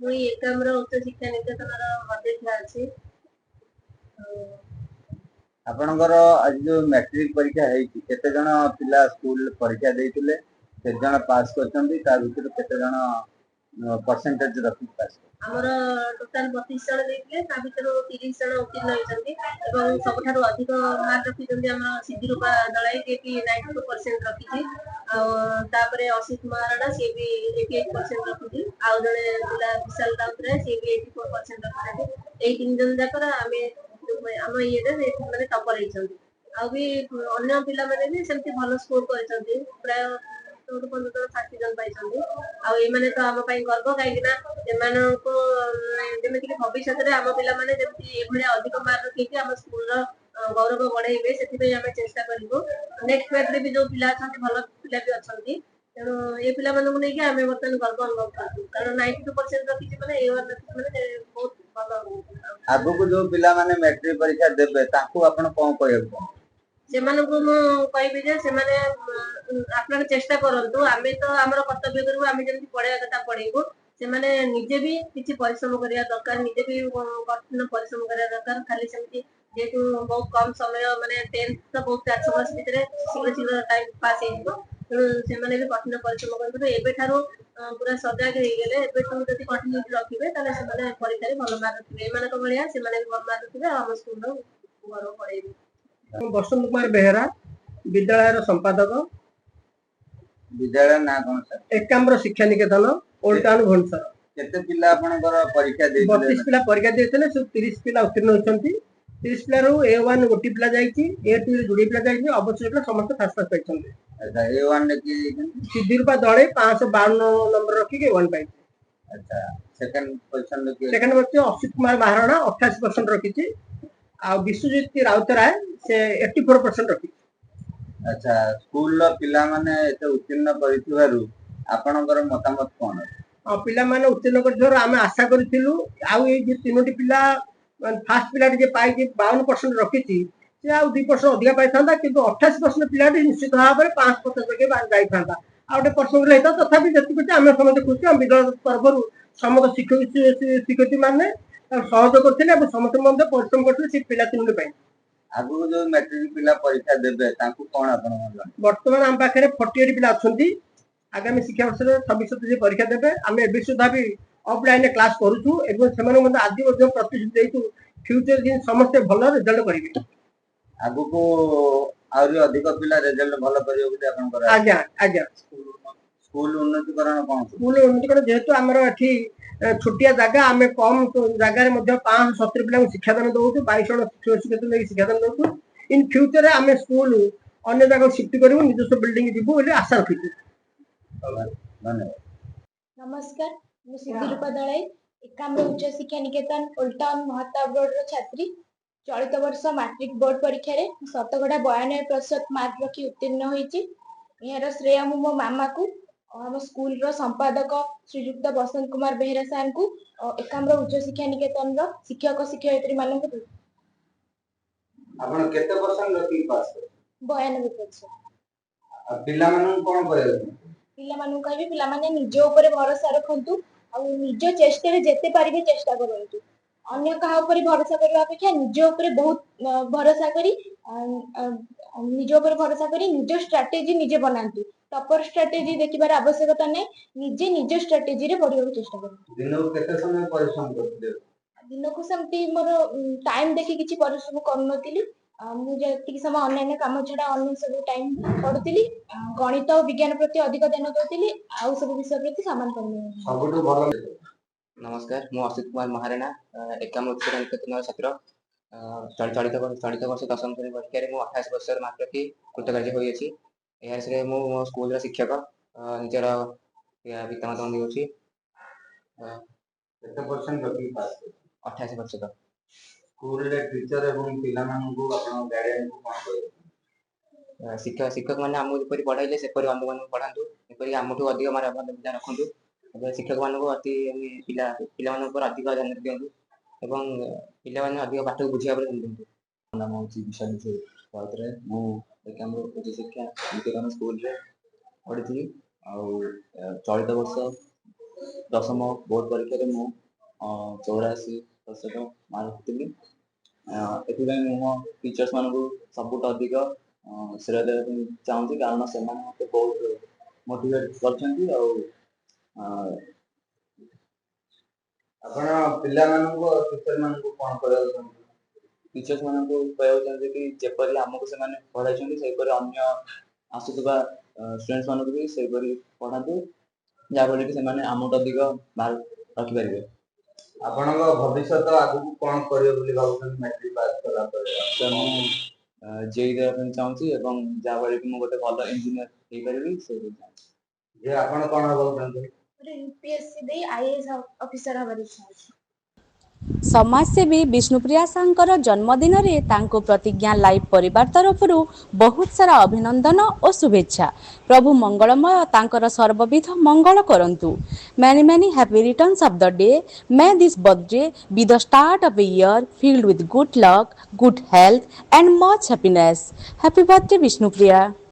मुई एकाम्र उच्च शिक्षा निकेतन अध्यक्षा अछि। ଆପଣଙ୍କର ଆଜି ଯୋଉ मैट्रिक परीक्षा ହେଇଛି କେତେ ଜଣ ପିଲା ସ୍କୁଲ ପରୀକ୍ଷା ଦେଇଥିଲେ କେତେ ଜଣ ପାସ୍ କରିଛନ୍ତି ତା ଭିତରୁ କେତେ ଜଣ परसेंटेज रखी पास ଆମର ଟୋଟାଲ 32 ଜଣ ଦେଇଥିଲେ ତା ଭିତରୁ 30 ଜଣ ଉତ୍ତୀର୍ଣ୍ଣ ହେଇଛନ୍ତି ଏବଂ ସବୁଠାରୁ ଅଧିକ ମାର୍କ ରଖିଛନ୍ତି ଆମର ସିଦ୍ଧି ରୂପା ଦଳାଇ ଯିଏକି 92% ରଖିଛି। ଆଉ ତାପରେ ଅସିତ ମହାରଣା ସିଏ ବି 88% ରଖିଛି। ଆଉ ଜଣେ ପିଲା ବିଶାଲ ରାଉତରାୟ ସିଏ ବି 84% ରଖିଛନ୍ତି। ଏଇ 3 ଜଣ ଯାକର ଆମେ ଆମ ଇଏରେ ମାନେ ଟପର ହେଇଛନ୍ତି। ଆଉ ବି ଅନ୍ୟ ପିଲାମାନେ ବି ସେମିତି ଭଲ ସ୍କୋର କରିଛନ୍ତି ପ୍ରାୟ 14-15 ଜଣ 60 ଜଣ ପାଇଛନ୍ତି। ଆଉ ଏମାନେ ତ ଆମ ପାଇଁ ଗର୍ବ କାହିଁକି ନା ଏମାନଙ୍କୁ ଯେମିତିକି ଭବିଷ୍ୟତରେ ଆମ ପିଲାମାନେ ଯେମିତି ଏଭଳିଆ ଅଧିକ ମାର୍କ ରଖିକି ଆମ ସ୍କୁଲର ଗୌରବ ବଢେଇବେ ସେଥିପାଇଁ ଆମେ ଚେଷ୍ଟା କରିବୁ। ନେକ୍ସଟ ବ୍ୟାଚରେ ବି ଯୋଉ ପିଲା ଅଛନ୍ତି ଭଲ ପିଲା ବି ଅଛନ୍ତି ତେଣୁ ଏ ପିଲାମାନଙ୍କୁ ନେଇକି ଆମେ ବର୍ତ୍ତମାନ ଗର୍ବ ଅନୁଭବ କରୁଛୁ କାରଣ 92% ରଖିଛି ମାନେ A1 ରଖିଛି ମାନେ ବହୁତ ଭଲ। ଆଗକୁ ଯୋଉ ପିଲାମାନେ मैट्रिक परीक्षा ଦେବେ ତାଙ୍କୁ ଆପଣ କଣ କହିବାକୁ ଚାହୁଁଛନ୍ତି? ସେମାନଙ୍କୁ ମୁଁ କହିବି ଯେ ସେମାନେ ଆପଣ ଚେଷ୍ଟା କରନ୍ତୁ। ଆମେ ତ ଆମର କର୍ତ୍ତବ୍ୟ କରିବୁ ଆମେ ଯେମିତି ପଢେଇବା କଥା ପଢେଇବୁ। ସେମାନେ ନିଜେ ବି କିଛି ପରିଶ୍ରମ କରିବା ଦରକାର ନିଜେ ବି କଠିନ ପରିଶ୍ରମ କରିବା ଦରକାର। ଖାଲି ସେମିତି ଯେହେତୁ ବହୁତ କମ ସମୟ ମାନେ 10th ତ ବହୁତ 4 ମାସ ଭିତରେ ଶୀଘ୍ର ଶୀଘ୍ର ଟାଇମ ପାସ୍ ହେଇଯିବ। ତେଣୁ ସେମାନେ ବି କଠିନ ପରିଶ୍ରମ କରନ୍ତୁ ଏବେଠାରୁ ପୁରା ସଜାଗ ହେଇଗଲେ ଏବେଠୁ ଯଦି କଣ୍ଟିନ୍ୟୁଟି ରଖିବେ ତାହେଲେ ସେମାନେ ପରୀକ୍ଷାରେ ଭଲ ମାର୍କ ରଖିବେ। ଏମାନଙ୍କ ଭଳିଆ ସେମାନେ ବି ଭଲ ମାର୍କ ରଖିବେ ଆଉ ଆମ ସ୍କୁଲର ଗୌରବ ବଢେଇବେ। बसंत कुमार बेहेरा विद्यालय संपादक। विद्यालय ना कौन सर एकाम्र शिक्षा निकेतन ओल्ड टाउन भुवनेश्वर। केते पिला आपनकर परीक्षा देइथिले? 32 पिला परीक्षा देइथिले से 30 पिला उत्तीर्ण होछंती। 30 पिला रो A1 गोटी पिला जाईची A2 रे जोडी पिला जाईची अवश्य पिला समस्त फास्ट पास पाइछंती। अच्छा A1 ने की सिद्धि रूपा दळे 552 नंबर रखी के 1 पाइछ। अच्छा सेकंड पोजीशन में सेकंड बच्चे असित कुमार महाराणा 88% रखीची। आ विश्वजीत राउतराय से 84% रखी। अच्छा स्कूल लो पिला माने एते उत्तीर्ण करिथिबारु आपनकर मतामत कोन? पिला माने उत्तीर्ण करिथिबारु आमे आशा करिथिलु आउ ए जे तीनोटी पिला फास्ट पिला जे पाइची 52% रखीची से आउ 2% अधिका पाइथांता किंतु 88% पिलाटी निश्चित भाबरे 5% के जाइथांता। आ गोटे परसेंट लेता तथापि जति आमे समस्त खुशी हम विद्यालय तरफरु समस्त शिक्षक शिक्षयित्री माने सहयोग करथिले और समस्त मध्य परिश्रम करथिले से पिला तीनोटी पाइ। आगु जो मैट्रिक पिला परीक्षा देबे तांकु कोन आपण मन? वर्तमान हम पाखरे 48 पिला अछंती। आगामी शिक्षा वर्ष रे 26 परीक्षा देबे आमे एबे सुधा भी ऑफलाइन क्लास करूछु एवं सेमाने मध्ये आदि मध्ये प्रतिशत देइतु फ्यूचर दिन समस्त भलो रिजल्ट करिवे। आगु को आउरी अधिक पिला रिजल्ट भलो करियो बुली आपण कर आज्ञा आज्ञा स्कूल उन्नतिकरण कोन? स्कूल उन्नतिकरण जेहेतु हमर एठी छोटिया जगह आमे कम जगह रे मध्ये 570 पिला शिक्षादान दउछु 22 जण शिक्षक नै शिक्षादान दउछु। इन फ्यूचर रे आमे स्कूल अन्य जगह शिफ्ट करिवु निजस्व बिल्डिंग जिवु बोली आशा रखिछु। धन्यवाद। नमस्कार मु सिद्धि रूपा दलाई एकाम्र उच्च शिक्षा निकेतन ओल्ड टाउन महताब रोड रो छात्री। चलित वर्ष मैट्रिक बोर्ड परीक्षा रे 92% मार्क रखी उत्तीर्ण होईची। यार श्रेय मु मो मामा को हम स्कूल रो संपादक श्रीयुक्त बसंत कुमार बेहेरा सार को एकाम्र उच्च शिक्षा निकेतन रो शिक्षक शिक्षयित्री मानन को आपण केते परसेंट रखी पास? 92%। आ पिला मानन कोन कहले? पिला मानन कहबी पिला माने निज ऊपर भरोसा रखंतु और निज चेष्टा रे जेते पारिबे चेष्टा करंतु। अन्य कहा ऊपर भरोसा करबा अपेक्षा निज ऊपर बहुत भरोसा करी निज ऊपर भरोसा करी निज स्ट्रेटजी निजे बनांतु। टॉपर स्ट्रेटजी देखिबार आवश्यकता नै निजे निज स्ट्रेटजी रे पढिबाक चेष्टा करंतु। दिन को केते समय परिश्रम करथिले? दिन को समती मोर टाइम देखि किछि परिश्रम करनतिली। मु जेतिक समय ऑनलाइन काम छडा अन्य सब टाइम पढुतिली। गणित और विज्ञान प्रति अधिक ध्यान देउतिली आउ सब विषय प्रति सामान करनी। सबटु भलो नमस्कार मु असित कुमार महाराणा एकाम उच्च निकेतन छात्र। चलित वर्ष दशम श्रेणी परीक्षा मु 28% मार्क रखी कृतकार्य होई अछि। एहार से मु मो स्कूल शिक्षक निजर पितामाता देउछि। केते परसेंट रखी पास? 28%। स्कूल रे टीचर एवं पिला माननकु आपण गाइडेंस कोन कहबे? शिक्षक माने आमु जेपरि पढाइले सेपरि अन्य मानकु पढांतु एपरि आमुठु अधिक मार्क विद्या रखंतु। शिक्षक मानकु अति पिला मान ऊपर अधिक ध्यान दियंतु एवं पिला माने अधिक पाठ बुझिया पर ध्यान दियंतु। नाम होची विशाल राउतराय मु एकाम्र उच्च शिक्षा निकेतन स्कूल रे पढिଥିଲି। ଆଉ ଚଳିତ ବର୍ଷ दशम बोर्ड परीक्षा रे मु 84% मार्क रखिଥିଲି। एथिପାଇଁ ମୁଁ ମୋ टीचर्स ମାନଙ୍କୁ ସବୁଠୁ ଅଧିକ ଶ୍ରେୟ ଦେବା ପାଇଁ ଚାହୁଁଛି, କାରଣ ସେମାନେ ମୋତେ ବହୁତ ମୋଟିଭେଟ୍ କରିଛନ୍ତି। ଆଉ ଆପଣ ପିଲାମାନଙ୍କୁ ଆଉ ଟିଚର ମାନଙ୍କୁ କଣ କହିବାକୁ ଚାହୁଁଛନ୍ତି? टीचर्स ମାନଙ୍କୁ କହିବାକୁ ଚାହୁଁଛି କି ଯେପରି ଆମକୁ ସେମାନେ ପଢ଼ାଇଛନ୍ତି ସେହିପରି ଅନ୍ୟ ଆସୁଥିବା ଷ୍ଟୁଡେଣ୍ଟସ୍ ମାନଙ୍କୁ ବି ସେହିପରି ପଢ଼ାନ୍ତୁ, ଯାହାଫଳରେ କି ସେମାନେ ଆମଠୁ ଅଧିକ ମାର୍କ ରଖିପାରିବେ। ଆପଣଙ୍କ ଭବିଷ୍ୟତ ଆଗକୁ କଣ କରିବେ ବୋଲି ଭାବୁଛନ୍ତି ମ୍ୟାଟ୍ରିକ ପାସ୍ କଲା ପରେ? ତ ମୁଁ ଜେଇ ଦେବା ପାଇଁ ଚାହୁଁଛି ଏବଂ ଯାହାଫଳରେ କି ମୁଁ ଗୋଟେ ଭଲ ଇଞ୍ଜିନିୟର ହେଇପାରିବି ସେହିପରି ଚାହୁଁଛି। ଯେ ଆପଣ କଣ ହେବାକୁ ଚାହୁଁଛନ୍ତି? ଗୋଟେ ୟୁପିଏସସି ଦେଇ ଆଇଏଏସ୍ ଅଫିସର ହେବାର ଇଚ୍ଛା ଅଛି। ସମାଜସେବୀ ବିଷ୍ଣୁପ୍ରିୟା ସାଙ୍କର ଜନ୍ମଦିନରେ ତାଙ୍କୁ ପ୍ରତିଜ୍ଞା ଲାଇଭ୍ ପରିବାର ତରଫରୁ ବହୁତ ସାରା ଅଭିନନ୍ଦନ ଓ ଶୁଭେଚ୍ଛା। ପ୍ରଭୁ ମଙ୍ଗଳମୟ ତାଙ୍କର ସର୍ବବିଧ ମଙ୍ଗଳ କରନ୍ତୁ। Many many happy returns of the day. May this birthday be the start of a year filled with good luck, good health and much happiness. Happy birthday Bishnupriya.